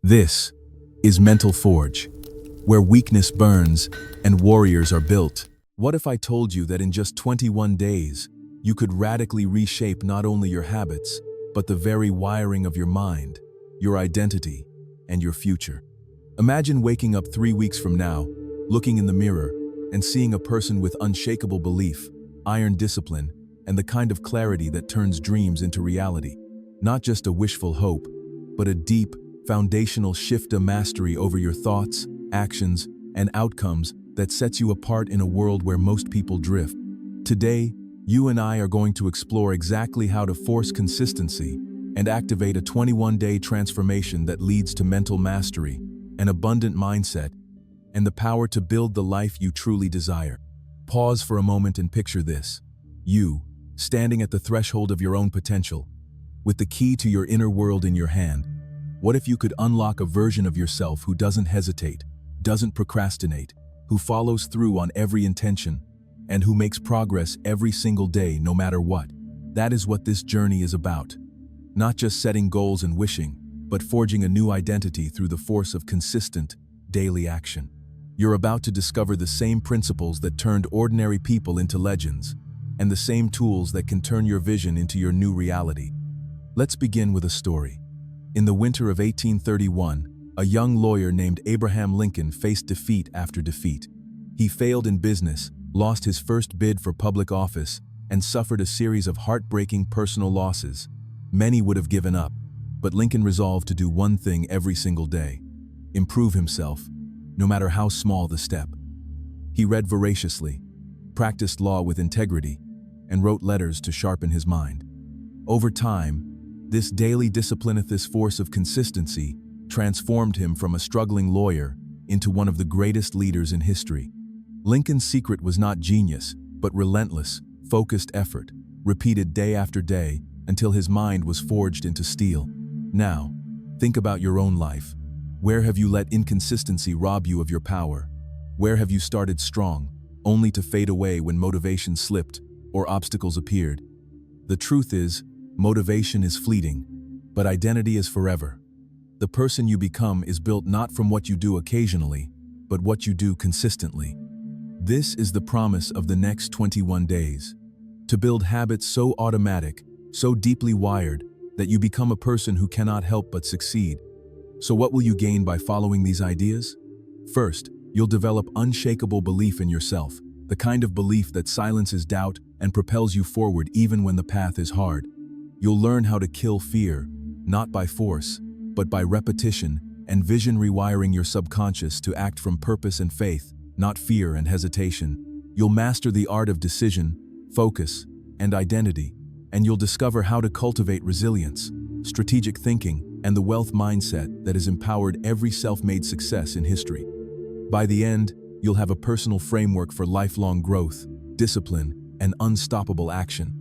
This is Mental Forge, where weakness burns and warriors are built. What if I told you that in just 21 days, you could radically reshape not only your habits, but the very wiring of your mind, your identity, and your future? Imagine waking up 3 weeks from now, looking in the mirror, and seeing a person with unshakable belief, iron discipline, and the kind of clarity that turns dreams into reality. Not just a wishful hope, but a deep, foundational shift to mastery over your thoughts, actions, and outcomes that sets you apart in a world where most people drift. Today, you and I are going to explore exactly how to force consistency and activate a 21-day transformation that leads to mental mastery, an abundant mindset, and the power to build the life you truly desire. Pause for a moment and picture this. You, standing at the threshold of your own potential, with the key to your inner world in your hand. What if you could unlock a version of yourself who doesn't hesitate, doesn't procrastinate, who follows through on every intention, and who makes progress every single day no matter what? That is what this journey is about. Not just setting goals and wishing, but forging a new identity through the force of consistent, daily action. You're about to discover the same principles that turned ordinary people into legends, and the same tools that can turn your vision into your new reality. Let's begin with a story. In the winter of 1831, a young lawyer named Abraham Lincoln faced defeat after defeat. He failed in business, lost his first bid for public office, and suffered a series of heartbreaking personal losses. Many would have given up, but Lincoln resolved to do one thing every single day: improve himself, no matter how small the step. He read voraciously, practiced law with integrity, and wrote letters to sharpen his mind. Over time, this daily discipline, this force of consistency, transformed him from a struggling lawyer into one of the greatest leaders in history. Lincoln's secret was not genius, but relentless, focused effort, repeated day after day until his mind was forged into steel. Now, think about your own life. Where have you let inconsistency rob you of your power? Where have you started strong, only to fade away when motivation slipped or obstacles appeared? The truth is, motivation is fleeting, but identity is forever. The person you become is built not from what you do occasionally, but what you do consistently. This is the promise of the next 21 days. To build habits so automatic, so deeply wired, that you become a person who cannot help but succeed. So what will you gain by following these ideas? First, you'll develop unshakable belief in yourself, the kind of belief that silences doubt and propels you forward even when the path is hard. You'll learn how to kill fear, not by force, but by repetition and vision, rewiring your subconscious to act from purpose and faith, not fear and hesitation. You'll master the art of decision, focus, and identity, and you'll discover how to cultivate resilience, strategic thinking, and the wealth mindset that has empowered every self-made success in history. By the end, you'll have a personal framework for lifelong growth, discipline, and unstoppable action.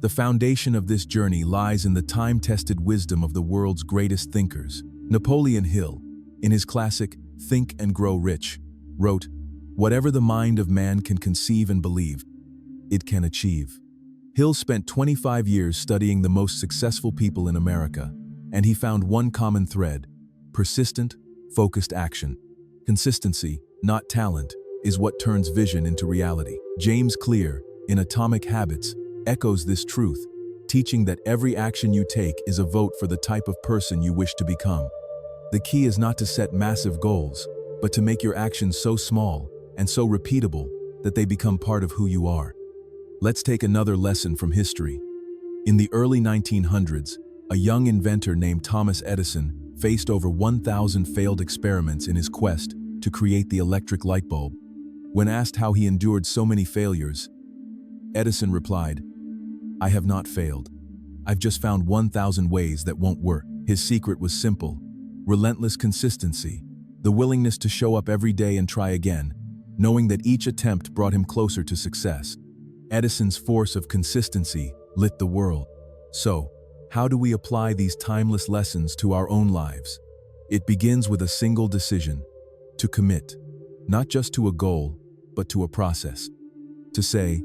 The foundation of this journey lies in the time-tested wisdom of the world's greatest thinkers. Napoleon Hill, in his classic Think and Grow Rich, wrote, "Whatever the mind of man can conceive and believe, it can achieve." Hill spent 25 years studying the most successful people in America, and he found one common thread: persistent, focused action. Consistency, not talent, is what turns vision into reality. James Clear, in Atomic Habits, echoes this truth, teaching that every action you take is a vote for the type of person you wish to become. The key is not to set massive goals, but to make your actions so small and so repeatable that they become part of who you are. Let's take another lesson from history. In the early 1900s, a young inventor named Thomas Edison faced over 1,000 failed experiments in his quest to create the electric light bulb. When asked how he endured so many failures, Edison replied, "I have not failed. I've just found 1,000 ways that won't work." His secret was simple: relentless consistency, the willingness to show up every day and try again, knowing that each attempt brought him closer to success. Edison's force of consistency lit the world. So, how do we apply these timeless lessons to our own lives? It begins with a single decision: to commit, not just to a goal, but to a process. To say,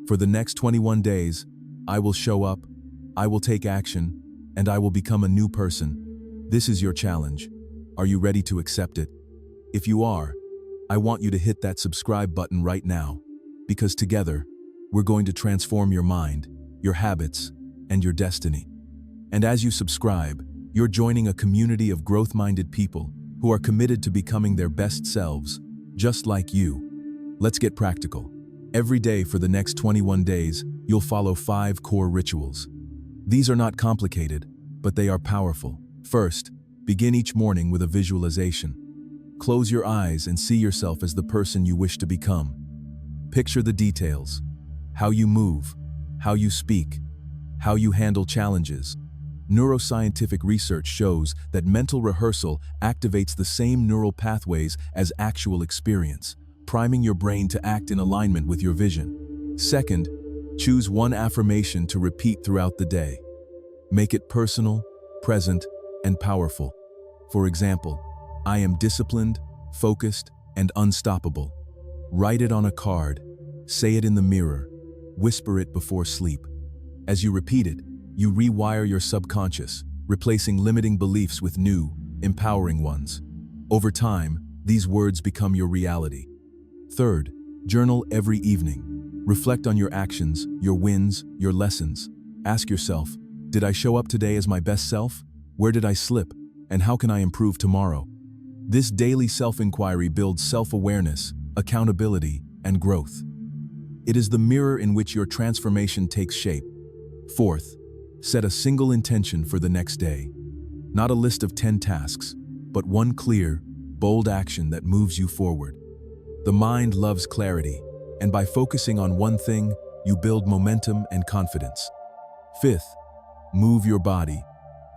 for the next 21 days, I will show up, I will take action, and I will become a new person. This is your challenge. Are you ready to accept it? If you are, I want you to hit that subscribe button right now, because together, we're going to transform your mind, your habits, and your destiny. And as you subscribe, you're joining a community of growth-minded people who are committed to becoming their best selves, just like you. Let's get practical. Every day for the next 21 days, you'll follow 5 core rituals. These are not complicated, but they are powerful. First, begin each morning with a visualization. Close your eyes and see yourself as the person you wish to become. Picture the details: how you move, how you speak, how you handle challenges. Neuroscientific research shows that mental rehearsal activates the same neural pathways as actual experience, priming your brain to act in alignment with your vision. Second, choose one affirmation to repeat throughout the day. Make it personal, present, and powerful. For example, I am disciplined, focused, and unstoppable. Write it on a card, say it in the mirror, whisper it before sleep. As you repeat it, you rewire your subconscious, replacing limiting beliefs with new, empowering ones. Over time, these words become your reality. Third, journal every evening. Reflect on your actions, your wins, your lessons. Ask yourself, did I show up today as my best self? Where did I slip? And how can I improve tomorrow? This daily self-inquiry builds self-awareness, accountability, and growth. It is the mirror in which your transformation takes shape. Fourth, set a single intention for the next day. Not a list of 10 tasks, but one clear, bold action that moves you forward. The mind loves clarity, and by focusing on one thing, you build momentum and confidence. Fifth, move your body.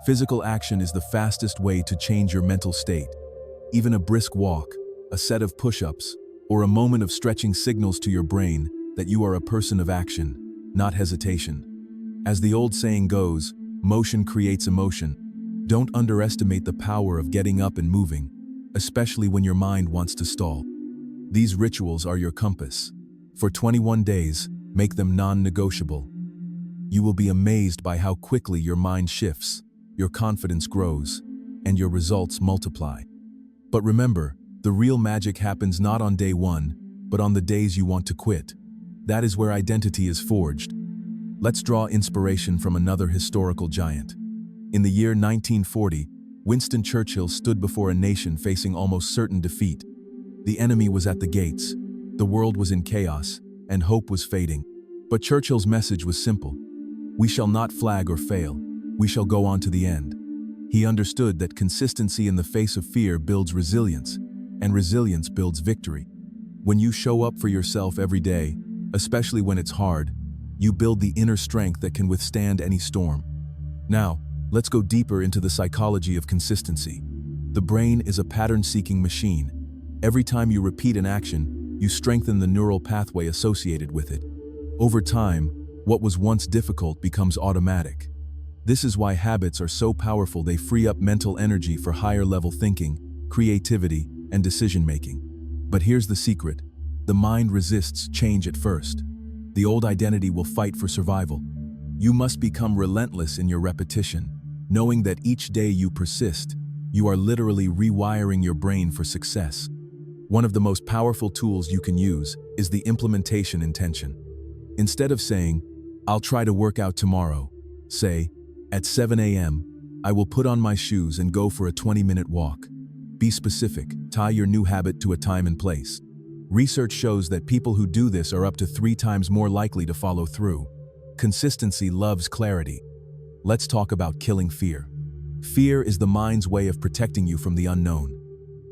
Physical action is the fastest way to change your mental state. Even a brisk walk, a set of push-ups, or a moment of stretching signals to your brain that you are a person of action, not hesitation. As the old saying goes, motion creates emotion. Don't underestimate the power of getting up and moving, especially when your mind wants to stall. These rituals are your compass. For 21 days, make them non-negotiable. You will be amazed by how quickly your mind shifts, your confidence grows, and your results multiply. But remember, the real magic happens not on day 1, but on the days you want to quit. That is where identity is forged. Let's draw inspiration from another historical giant. In the year 1940, Winston Churchill stood before a nation facing almost certain defeat. The enemy was at the gates, the world was in chaos, and hope was fading. But Churchill's message was simple: we shall not flag or fail. We shall go on to the end. He understood that consistency in the face of fear builds resilience, and resilience builds victory. When you show up for yourself every day, especially when it's hard, you build the inner strength that can withstand any storm. Now, let's go deeper into the psychology of consistency. The brain is a pattern-seeking machine. Every time you repeat an action, you strengthen the neural pathway associated with it. Over time, what was once difficult becomes automatic. This is why habits are so powerful. They free up mental energy for higher-level thinking, creativity, and decision-making. But here's the secret: the mind resists change at first. The old identity will fight for survival. You must become relentless in your repetition, knowing that each day you persist, you are literally rewiring your brain for success. One of the most powerful tools you can use is the implementation intention. Instead of saying, "I'll try to work out tomorrow," say, "At 7 a.m., I will put on my shoes and go for a 20-minute walk." Be specific, tie your new habit to a time and place. Research shows that people who do this are up to 3 times more likely to follow through. Consistency loves clarity. Let's talk about killing fear. Fear is the mind's way of protecting you from the unknown.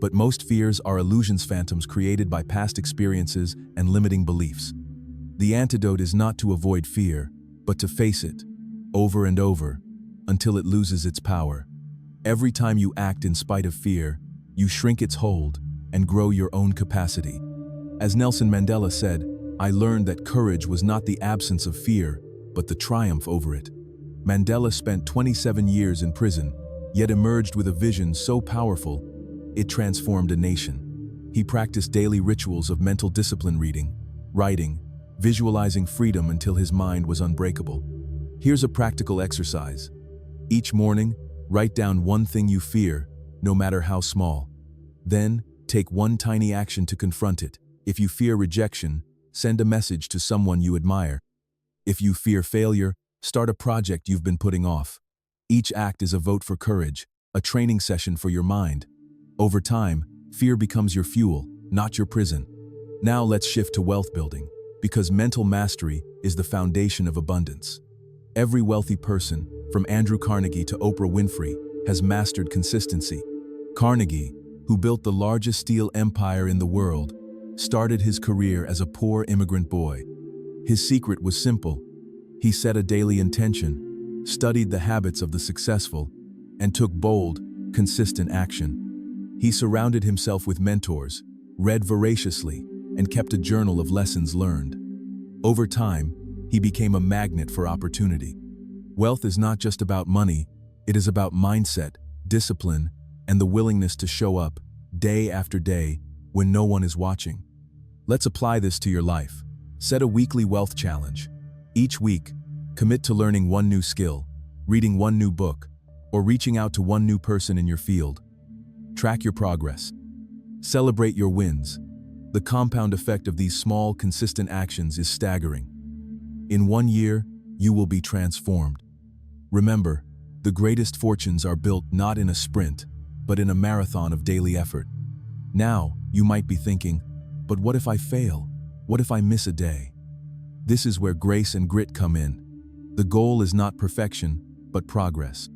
But most fears are illusions, phantoms created by past experiences and limiting beliefs. The antidote is not to avoid fear, but to face it, over and over, until it loses its power. Every time you act in spite of fear, you shrink its hold and grow your own capacity. As Nelson Mandela said, "I learned that courage was not the absence of fear, but the triumph over it." Mandela spent 27 years in prison, yet emerged with a vision so powerful, it transformed a nation. He practiced daily rituals of mental discipline, reading, writing, visualizing freedom until his mind was unbreakable. Here's a practical exercise. Each morning, write down one thing you fear, no matter how small. Then, take one tiny action to confront it. If you fear rejection, send a message to someone you admire. If you fear failure, start a project you've been putting off. Each act is a vote for courage, a training session for your mind. Over time, fear becomes your fuel, not your prison. Now let's shift to wealth building, because mental mastery is the foundation of abundance. Every wealthy person, from Andrew Carnegie to Oprah Winfrey, has mastered consistency. Carnegie, who built the largest steel empire in the world, started his career as a poor immigrant boy. His secret was simple. He set a daily intention, studied the habits of the successful, and took bold, consistent action. He surrounded himself with mentors, read voraciously, and kept a journal of lessons learned. Over time, he became a magnet for opportunity. Wealth is not just about money, it is about mindset, discipline, and the willingness to show up, day after day, when no one is watching. Let's apply this to your life. Set a weekly wealth challenge. Each week, commit to learning one new skill, reading one new book, or reaching out to one new person in your field. Track your progress. Celebrate your wins. The compound effect of these small, consistent actions is staggering. In 1 year, you will be transformed. Remember, the greatest fortunes are built not in a sprint, but in a marathon of daily effort. Now, you might be thinking, but what if I fail? What if I miss a day? This is where grace and grit come in. The goal is not perfection, but progress.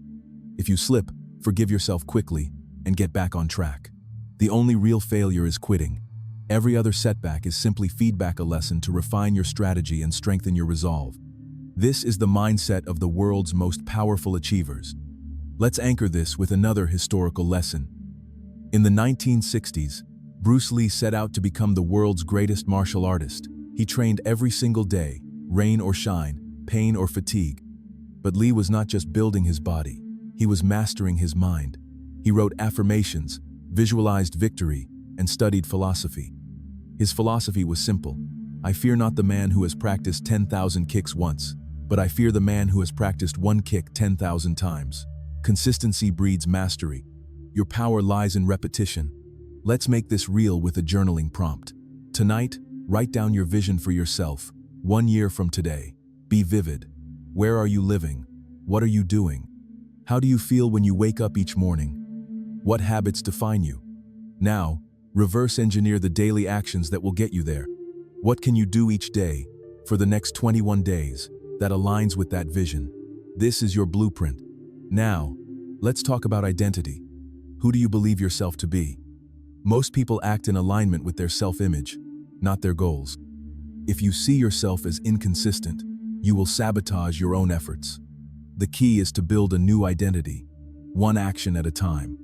If you slip, forgive yourself quickly and get back on track. The only real failure is quitting. Every other setback is simply feedback, a lesson to refine your strategy and strengthen your resolve. This is the mindset of the world's most powerful achievers. Let's anchor this with another historical lesson. In the 1960s, Bruce Lee set out to become the world's greatest martial artist. He trained every single day, rain or shine, pain or fatigue. But Lee was not just building his body, he was mastering his mind. He wrote affirmations, visualized victory, and studied philosophy. His philosophy was simple. I fear not the man who has practiced 10,000 kicks once, but I fear the man who has practiced one kick 10,000 times. Consistency breeds mastery. Your power lies in repetition. Let's make this real with a journaling prompt. Tonight, write down your vision for yourself. 1 year from today. Be vivid. Where are you living? What are you doing? How do you feel when you wake up each morning? What habits define you? Now, reverse engineer the daily actions that will get you there. What can you do each day, for the next 21 days, that aligns with that vision? This is your blueprint. Now, let's talk about identity. Who do you believe yourself to be? Most people act in alignment with their self-image, not their goals. If you see yourself as inconsistent, you will sabotage your own efforts. The key is to build a new identity, one action at a time.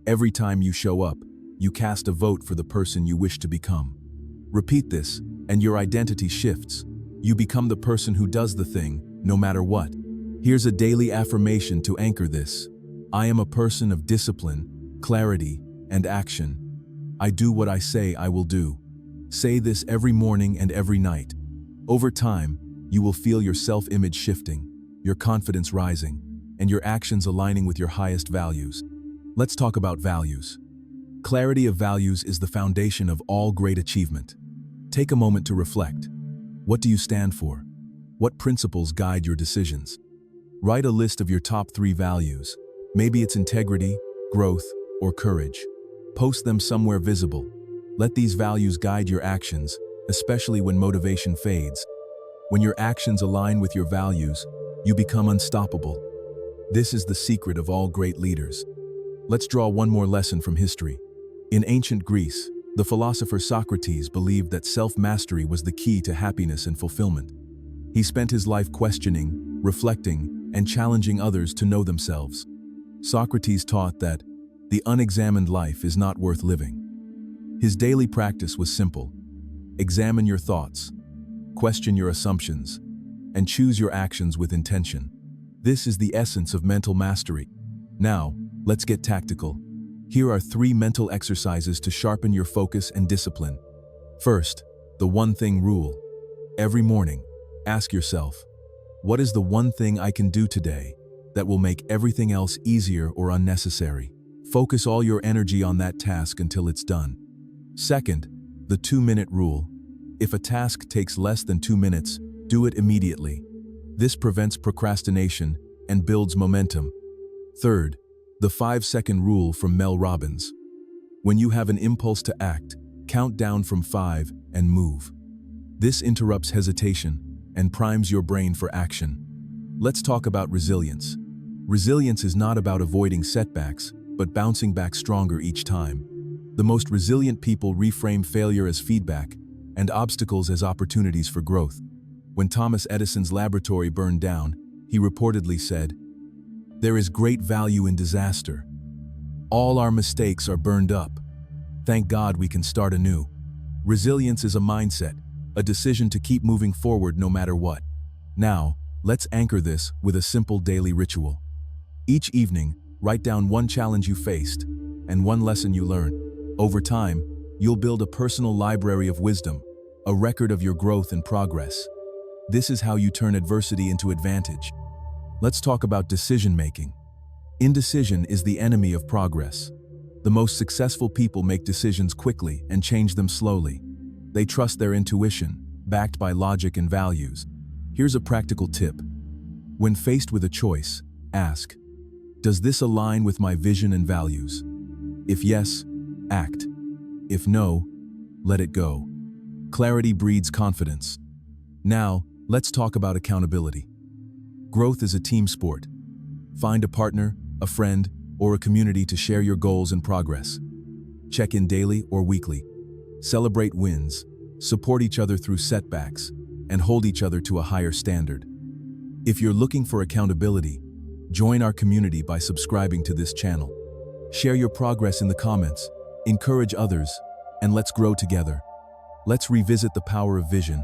Every time you show up, you cast a vote for the person you wish to become. Repeat this, and your identity shifts. You become the person who does the thing, no matter what. Here's a daily affirmation to anchor this. I am a person of discipline, clarity, and action. I do what I say I will do. Say this every morning and every night. Over time, you will feel your self-image shifting, your confidence rising, and your actions aligning with your highest values. Let's talk about values. Clarity of values is the foundation of all great achievement. Take a moment to reflect. What do you stand for? What principles guide your decisions? Write a list of your top 3 values. Maybe it's integrity, growth, or courage. Post them somewhere visible. Let these values guide your actions, especially when motivation fades. When your actions align with your values, you become unstoppable. This is the secret of all great leaders. Let's draw one more lesson from history. In ancient Greece, the philosopher Socrates believed that self-mastery was the key to happiness and fulfillment. He spent his life questioning, reflecting, and challenging others to know themselves. Socrates taught that the unexamined life is not worth living. His daily practice was simple. Examine your thoughts, question your assumptions, and choose your actions with intention. This is the essence of mental mastery. Now, let's get tactical. Here are 3 mental exercises to sharpen your focus and discipline. First, the one thing rule. Every morning, ask yourself, what is the one thing I can do today that will make everything else easier or unnecessary? Focus all your energy on that task until it's done. Second, the 2-minute rule. If a task takes less than 2 minutes, do it immediately. This prevents procrastination and builds momentum. Third, the 5-second rule from Mel Robbins. When you have an impulse to act, count down from 5 and move. This interrupts hesitation and primes your brain for action. Let's talk about resilience. Resilience is not about avoiding setbacks, but bouncing back stronger each time. The most resilient people reframe failure as feedback and obstacles as opportunities for growth. When Thomas Edison's laboratory burned down, he reportedly said, "There is great value in disaster. All our mistakes are burned up. Thank God we can start anew." Resilience is a mindset, a decision to keep moving forward no matter what. Now, let's anchor this with a simple daily ritual. Each evening, write down one challenge you faced and one lesson you learned. Over time, you'll build a personal library of wisdom, a record of your growth and progress. This is how you turn adversity into advantage. Let's talk about decision-making. Indecision is the enemy of progress. The most successful people make decisions quickly and change them slowly. They trust their intuition, backed by logic and values. Here's a practical tip. When faced with a choice, ask, "Does this align with my vision and values?" If yes, act. If no, let it go. Clarity breeds confidence. Now, let's talk about accountability. Growth is a team sport. Find a partner, a friend, or a community to share your goals and progress. Check in daily or weekly. Celebrate wins, support each other through setbacks, and hold each other to a higher standard. If you're looking for accountability, join our community by subscribing to this channel. Share your progress in the comments, encourage others, and let's grow together. Let's revisit the power of vision.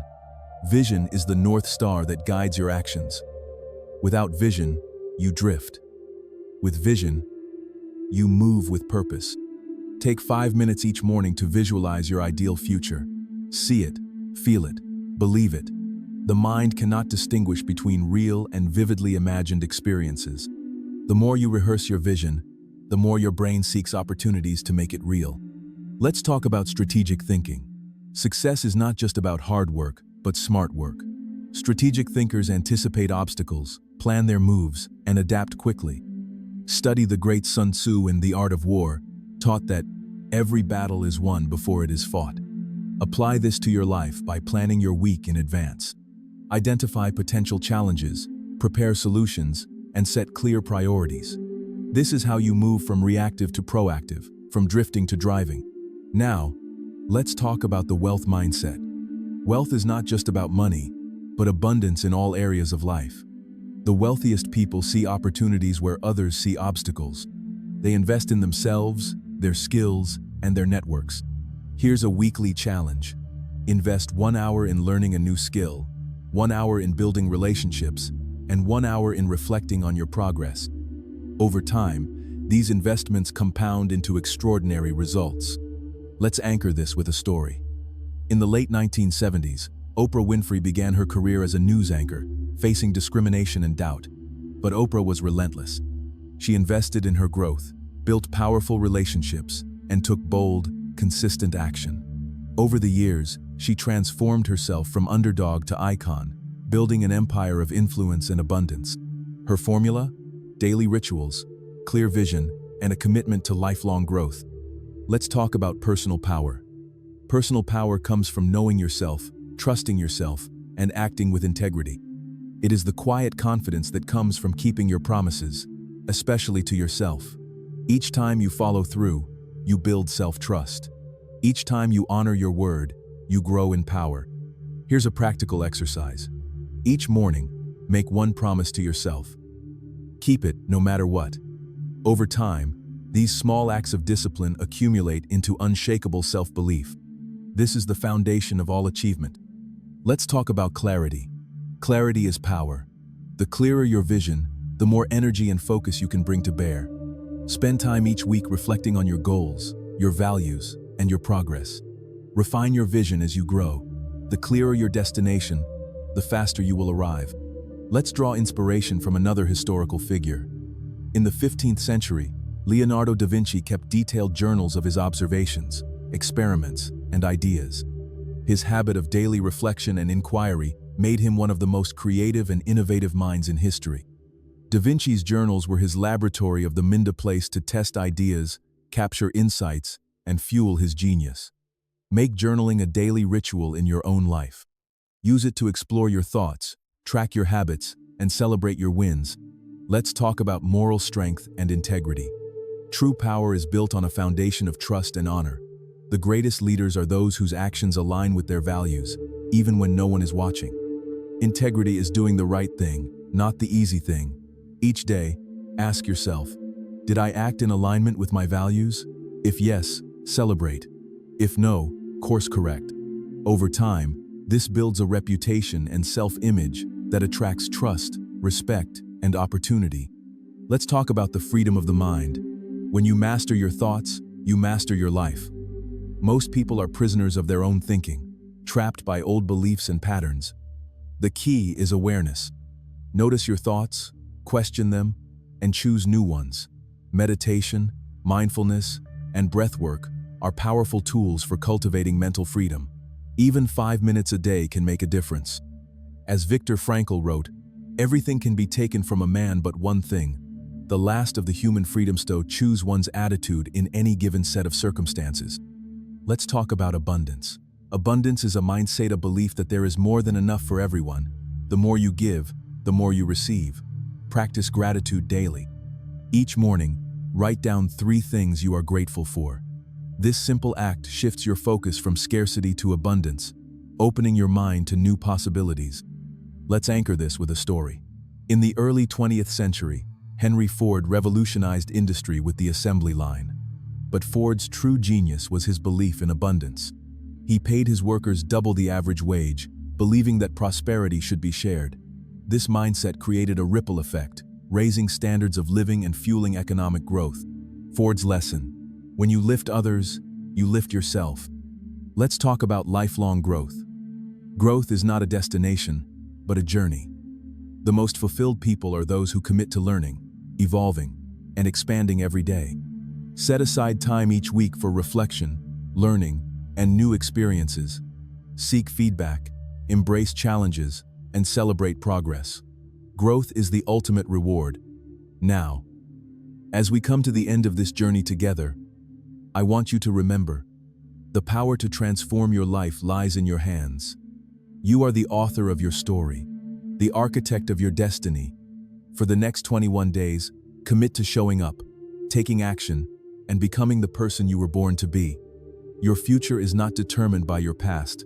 Vision is the North Star that guides your actions. Without vision, you drift. With vision, you move with purpose. Take 5 minutes each morning to visualize your ideal future. See it, feel it, believe it. The mind cannot distinguish between real and vividly imagined experiences. The more you rehearse your vision, the more your brain seeks opportunities to make it real. Let's talk about strategic thinking. Success is not just about hard work, but smart work. Strategic thinkers anticipate obstacles, plan their moves, and adapt quickly. Study the great Sun Tzu in The Art of War, taught that every battle is won before it is fought. Apply this to your life by planning your week in advance. Identify potential challenges, prepare solutions, and set clear priorities. This is how you move from reactive to proactive, from drifting to driving. Now, let's talk about the wealth mindset. Wealth is not just about money, but abundance in all areas of life. The wealthiest people see opportunities where others see obstacles. They invest in themselves, their skills, and their networks. Here's a weekly challenge. Invest 1 hour in learning a new skill, 1 hour in building relationships, and 1 hour in reflecting on your progress. Over time, these investments compound into extraordinary results. Let's anchor this with a story. In the late 1970s, Oprah Winfrey began her career as a news anchor, facing discrimination and doubt. But Oprah was relentless. She invested in her growth, built powerful relationships, and took bold, consistent action. Over the years, she transformed herself from underdog to icon, building an empire of influence and abundance. Her formula? Daily rituals, clear vision, and a commitment to lifelong growth. Let's talk about personal power. Personal power comes from knowing yourself, trusting yourself, and acting with integrity. It is the quiet confidence that comes from keeping your promises, especially to yourself. Each time you follow through, you build self-trust. Each time you honor your word, you grow in power. Here's a practical exercise. Each morning, make one promise to yourself. Keep it no matter what. Over time, these small acts of discipline accumulate into unshakable self-belief. This is the foundation of all achievement. Let's talk about clarity. Clarity is power. The clearer your vision, the more energy and focus you can bring to bear. Spend time each week reflecting on your goals, your values, and your progress. Refine your vision as you grow. The clearer your destination, the faster you will arrive. Let's draw inspiration from another historical figure. In the 15th century, Leonardo da Vinci kept detailed journals of his observations, experiments, and ideas. His habit of daily reflection and inquiry made him one of the most creative and innovative minds in history. Da Vinci's journals were his laboratory of the Minda place to test ideas, capture insights, and fuel his genius. Make journaling a daily ritual in your own life. Use it to explore your thoughts, track your habits, and celebrate your wins. Let's talk about moral strength and integrity. True power is built on a foundation of trust and honor. The greatest leaders are those whose actions align with their values, even when no one is watching. Integrity is doing the right thing, not the easy thing. Each day, ask yourself, did I act in alignment with my values? If yes, celebrate. If no, course correct. Over time, this builds a reputation and self-image that attracts trust, respect, and opportunity. Let's talk about the freedom of the mind. When you master your thoughts, you master your life. Most people are prisoners of their own thinking, trapped by old beliefs and patterns. The key is awareness. Notice your thoughts, question them, and choose new ones. Meditation, mindfulness, and breathwork are powerful tools for cultivating mental freedom. Even 5 minutes a day can make a difference. As Viktor Frankl wrote, everything can be taken from a man but one thing. The last of the human freedoms to choose one's attitude in any given set of circumstances. Let's talk about abundance. Abundance is a mindset, a belief that there is more than enough for everyone. The more you give, the more you receive. Practice gratitude daily. Each morning, write down 3 things you are grateful for. This simple act shifts your focus from scarcity to abundance, opening your mind to new possibilities. Let's anchor this with a story. In the early 20th century, Henry Ford revolutionized industry with the assembly line. But Ford's true genius was his belief in abundance. He paid his workers double the average wage, believing that prosperity should be shared. This mindset created a ripple effect, raising standards of living and fueling economic growth. Ford's lesson: when you lift others, you lift yourself. Let's talk about lifelong growth. Growth is not a destination, but a journey. The most fulfilled people are those who commit to learning, evolving, and expanding every day. Set aside time each week for reflection, learning, and new experiences. Seek feedback, embrace challenges, and celebrate progress. Growth is the ultimate reward. Now, as we come to the end of this journey together, I want you to remember, the power to transform your life lies in your hands. You are the author of your story, the architect of your destiny. For the next 21 days, commit to showing up, taking action, and becoming the person you were born to be. Your future is not determined by your past,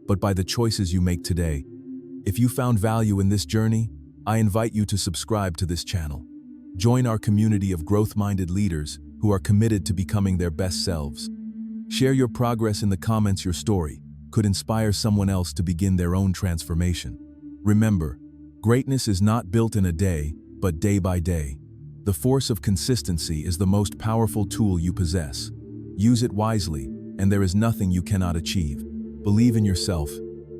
but by the choices you make today. If you found value in this journey, I invite you to subscribe to this channel. Join our community of growth-minded leaders who are committed to becoming their best selves. Share your progress in the comments. Your story could inspire someone else to begin their own transformation. Remember, greatness is not built in a day, but day by day. The force of consistency is the most powerful tool you possess. Use it wisely, and there is nothing you cannot achieve. Believe in yourself,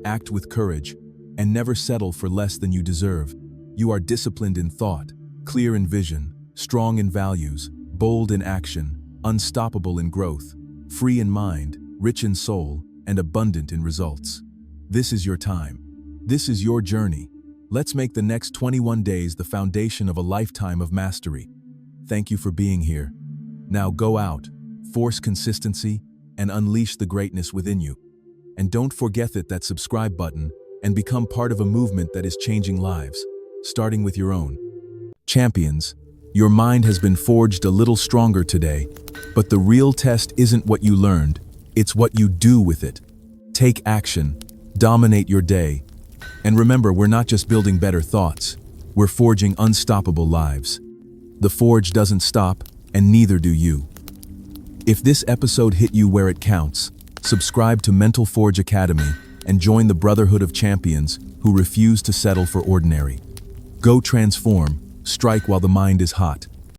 act with courage, and never settle for less than you deserve. You are disciplined in thought, clear in vision, strong in values, bold in action, unstoppable in growth, free in mind, rich in soul, and abundant in results. This is your time. This is your journey. Let's make the next 21 days the foundation of a lifetime of mastery. Thank you for being here. Now go out, force consistency, and unleash the greatness within you. And don't forget that subscribe button and become part of a movement that is changing lives, starting with your own. Champions, your mind has been forged a little stronger today, but the real test isn't what you learned, it's what you do with it. Take action, dominate your day, and remember, we're not just building better thoughts, we're forging unstoppable lives. The forge doesn't stop, and neither do you. If this episode hit you where it counts, subscribe to Mental Forge Academy and join the Brotherhood of Champions who refuse to settle for ordinary. Go transform, strike while the mind is hot.